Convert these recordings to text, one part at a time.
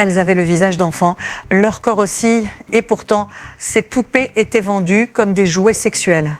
elles avaient le visage d'enfants, leur corps aussi, et pourtant, ces poupées étaient vendues comme des jouets sexuels.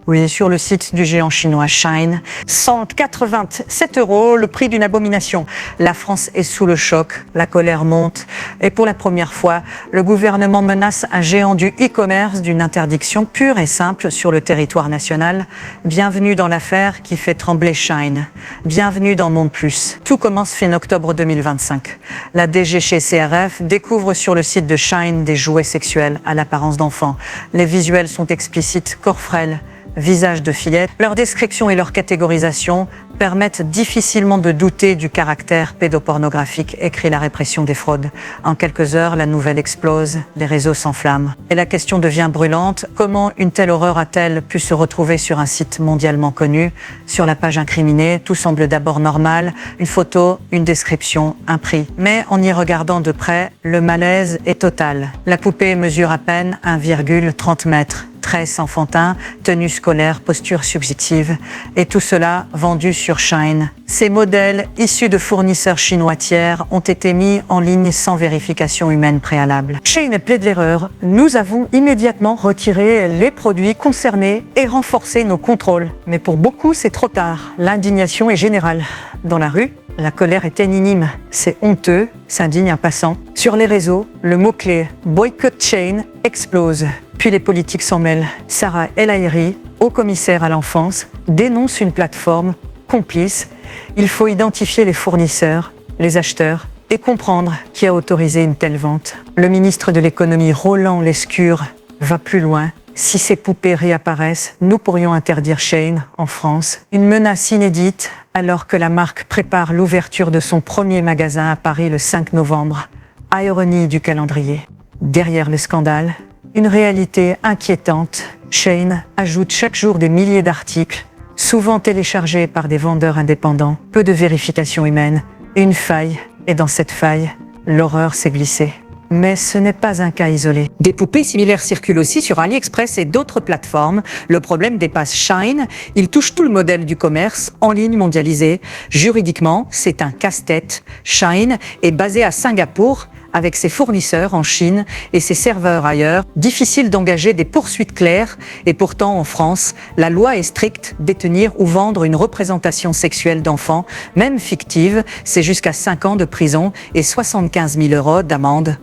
Oui, sur le site du géant chinois Shein, 187 €, le prix d'une abomination. La France est sous le choc, la colère monte, et pour la première fois, le gouvernement menace un géant du e-commerce d'une interdiction pure et simple sur le territoire national. Bienvenue dans l'affaire qui fait trembler Shein. Bienvenue dans Monde Plus. Tout commence fin octobre 2025. La DG chez CRF découvre sur le site de Shein des jouets sexuels à l'apparence d'enfants. Les visuels sont explicites, corps frêle, visage de fillette. Leur description et leur catégorisation permettent difficilement de douter du caractère pédopornographique, écrit la répression des fraudes. En quelques heures, la nouvelle explose, les réseaux s'enflamment. Et la question devient brûlante. Comment une telle horreur a-t-elle pu se retrouver sur un site mondialement connu? Sur la page incriminée, tout semble d'abord normal. Une photo, une description, un prix. Mais en y regardant de près, le malaise est total. La poupée mesure à peine 1,30 m. Tresses enfantins, tenue scolaire, posture subjective, et tout cela vendu sur Shein. Ces modèles, issus de fournisseurs chinois tiers, ont été mis en ligne sans vérification humaine préalable. Shein plaide l'erreur. Nous avons immédiatement retiré les produits concernés et renforcé nos contrôles. Mais pour beaucoup, c'est trop tard. L'indignation est générale. Dans la rue, la colère est unanime. C'est honteux, s'indigne un passant. Sur les réseaux, le mot-clé « boycott Shein » explose. Puis les politiques s'en mêlent. Sarah El Haïry, haut commissaire à l'enfance, dénonce une plateforme complice. Il faut identifier les fournisseurs, les acheteurs et comprendre qui a autorisé une telle vente. Le ministre de l'économie Roland Lescure va plus loin. Si ces poupées réapparaissent, nous pourrions interdire Shein en France. Une menace inédite alors que la marque prépare l'ouverture de son premier magasin à Paris le 5 novembre. Ironie du calendrier. Derrière le scandale, une réalité inquiétante. Shein ajoute chaque jour des milliers d'articles, souvent téléchargés par des vendeurs indépendants. Peu de vérification humaine et une faille. Et dans cette faille, l'horreur s'est glissée. Mais ce n'est pas un cas isolé. Des poupées similaires circulent aussi sur AliExpress et d'autres plateformes. Le problème dépasse Shein. Il touche tout le modèle du commerce en ligne mondialisé. Juridiquement, c'est un casse-tête. Shein est basé à Singapour, avec ses fournisseurs en Chine et ses serveurs ailleurs. Difficile d'engager des poursuites claires et pourtant en France, la loi est stricte. Détenir ou vendre une représentation sexuelle d'enfants, même fictive, c'est jusqu'à 5 ans de prison et 75 000 € d'amende.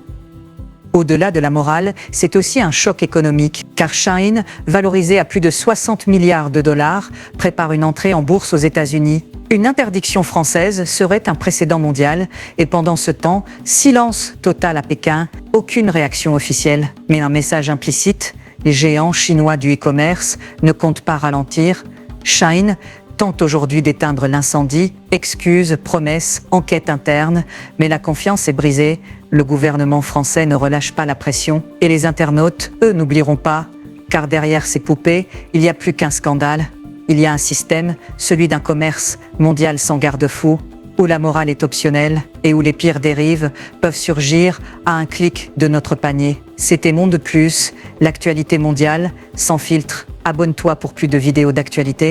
Au-delà de la morale, c'est aussi un choc économique, car Shein, valorisé à plus de 60 milliards de dollars, prépare une entrée en bourse aux États-Unis. Une interdiction française serait un précédent mondial, et pendant ce temps, silence total à Pékin, aucune réaction officielle. Mais un message implicite, les géants chinois du e-commerce ne comptent pas ralentir. Shein tente aujourd'hui d'éteindre l'incendie, excuses, promesses, enquête interne, mais la confiance est brisée. Le gouvernement français ne relâche pas la pression et les internautes, eux, n'oublieront pas, car derrière ces poupées, il n'y a plus qu'un scandale. Il y a un système, celui d'un commerce mondial sans garde-fou, où la morale est optionnelle et où les pires dérives peuvent surgir à un clic de notre panier. C'était Monde Plus, l'actualité mondiale, sans filtre. Abonne-toi pour plus de vidéos d'actualité.